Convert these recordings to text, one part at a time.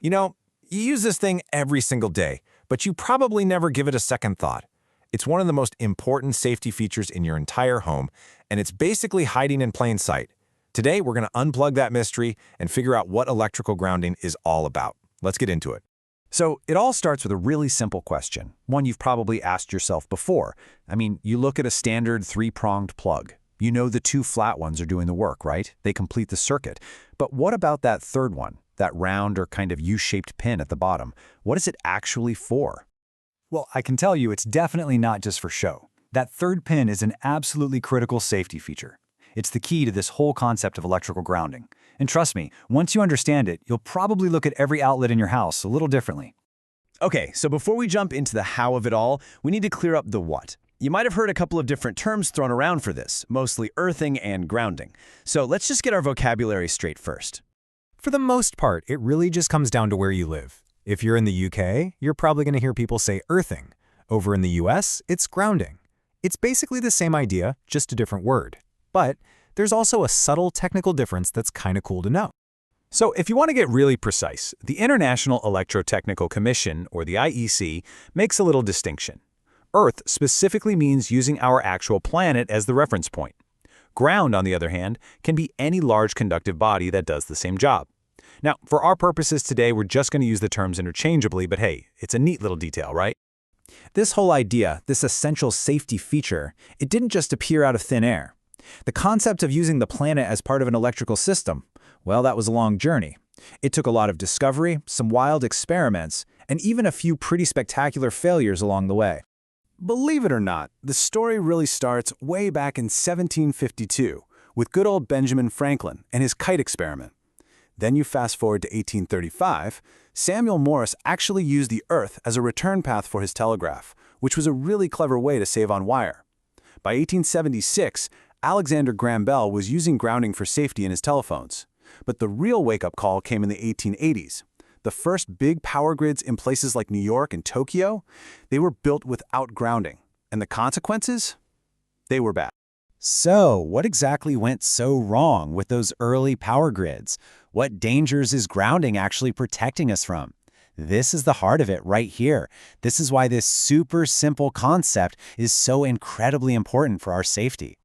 You know, you use this thing every single day, but you probably never give it a second thought. It's one of the most important safety features in your entire home, and it's basically hiding in plain sight. Today, we're going to unplug that mystery and figure out what electrical grounding is all about. Let's get into it. So it all starts with a really simple question, one you've probably asked yourself before. You look at a standard three-pronged plug. You know the two flat ones are doing the work, right? They complete the circuit. But what about that third one, that round or kind of U-shaped pin at the bottom? What is it actually for? Well, I can tell you it's definitely not just for show. That third pin is an absolutely critical safety feature. It's the key to this whole concept of electrical grounding. And trust me, once you understand it, you'll probably look at every outlet in your house a little differently. Okay, so before we jump into the how of it all, we need to clear up the what. You might have heard a couple of different terms thrown around for this, mostly earthing and grounding. So let's just get our vocabulary straight first. For the most part, it really just comes down to where you live. If you're in the UK, you're probably going to hear people say earthing. Over in the US, it's grounding. It's basically the same idea, just a different word. But there's also a subtle technical difference that's kind of cool to know. So if you want to get really precise, the International Electrotechnical Commission, or the IEC, makes a little distinction. Earth specifically means using our actual planet as the reference point. Ground, on the other hand, can be any large conductive body that does the same job. Now, for our purposes today, we're just going to use the terms interchangeably, but hey, it's a neat little detail, right? This whole idea, this essential safety feature, it didn't just appear out of thin air. The concept of using the planet as part of an electrical system, well, that was a long journey. It took a lot of discovery, some wild experiments, and even a few pretty spectacular failures along the way. Believe it or not, the story really starts way back in 1752 with good old Benjamin Franklin and his kite experiment. Then you fast forward to 1835, Samuel Morse actually used the Earth as a return path for his telegraph, which was a really clever way to save on wire. By 1876, Alexander Graham Bell was using grounding for safety in his telephones. But the real wake-up call came in the 1880s. The first big power grids in places like New York and Tokyo, they were built without grounding. And the consequences? They were bad. So, what exactly went so wrong with those early power grids? What dangers is grounding actually protecting us from? This is the heart of it right here. This is why this super simple concept is so incredibly important for our safety.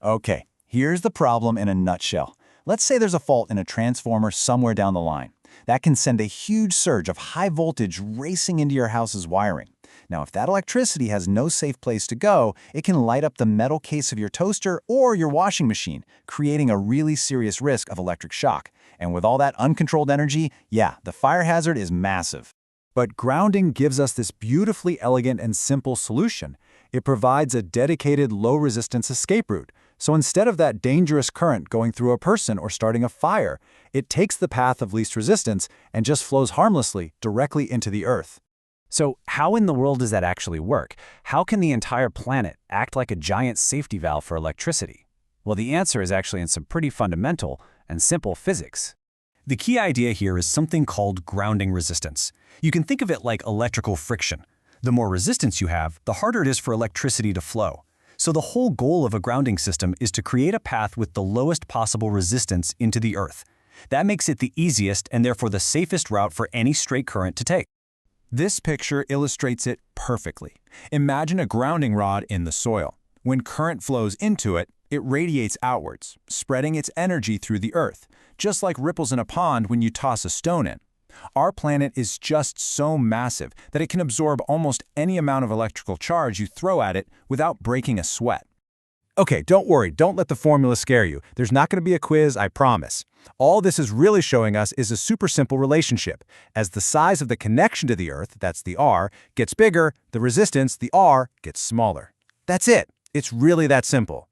Okay, here's the problem in a nutshell. Let's say there's a fault in a transformer somewhere down the line. That can send a huge surge of high voltage racing into your house's wiring. Now, if that electricity has no safe place to go, it can light up the metal case of your toaster or your washing machine, creating a really serious risk of electric shock. And with all that uncontrolled energy, yeah, the fire hazard is massive. But grounding gives us this beautifully elegant and simple solution. It provides a dedicated low-resistance escape route. So instead of that dangerous current going through a person or starting a fire, it takes the path of least resistance and just flows harmlessly directly into the Earth. So how in the world does that actually work? How can the entire planet act like a giant safety valve for electricity? Well, the answer is actually in some pretty fundamental and simple physics. The key idea here is something called grounding resistance. You can think of it like electrical friction. The more resistance you have, the harder it is for electricity to flow. So the whole goal of a grounding system is to create a path with the lowest possible resistance into the Earth. That makes it the easiest and therefore the safest route for any straight current to take. This picture illustrates it perfectly. Imagine a grounding rod in the soil. When current flows into it, it radiates outwards, spreading its energy through the Earth, just like ripples in a pond when you toss a stone in. Our planet is just so massive that it can absorb almost any amount of electrical charge you throw at it without breaking a sweat. Okay, don't worry, don't let the formula scare you. There's not going to be a quiz, I promise. All this is really showing us is a super simple relationship. As the size of the connection to the Earth, that's the R, gets bigger, the resistance, the R, gets smaller. That's it. It's really that simple.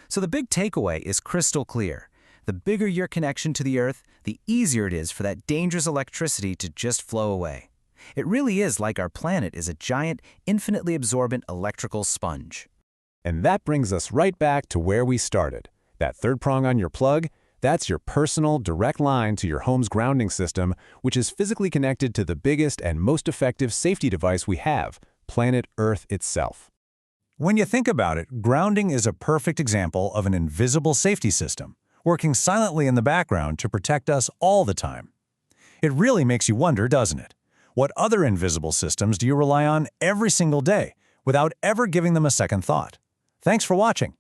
So the big takeaway is crystal clear. The bigger your connection to the Earth, the easier it is for that dangerous electricity to just flow away. It really is like our planet is a giant, infinitely absorbent electrical sponge. And that brings us right back to where we started. That third prong on your plug, that's your personal, direct line to your home's grounding system, which is physically connected to the biggest and most effective safety device we have, planet Earth itself. When you think about it, grounding is a perfect example of an invisible safety system, working silently in the background to protect us all the time. It really makes you wonder, doesn't it? What other invisible systems do you rely on every single day without ever giving them a second thought? Thanks for watching.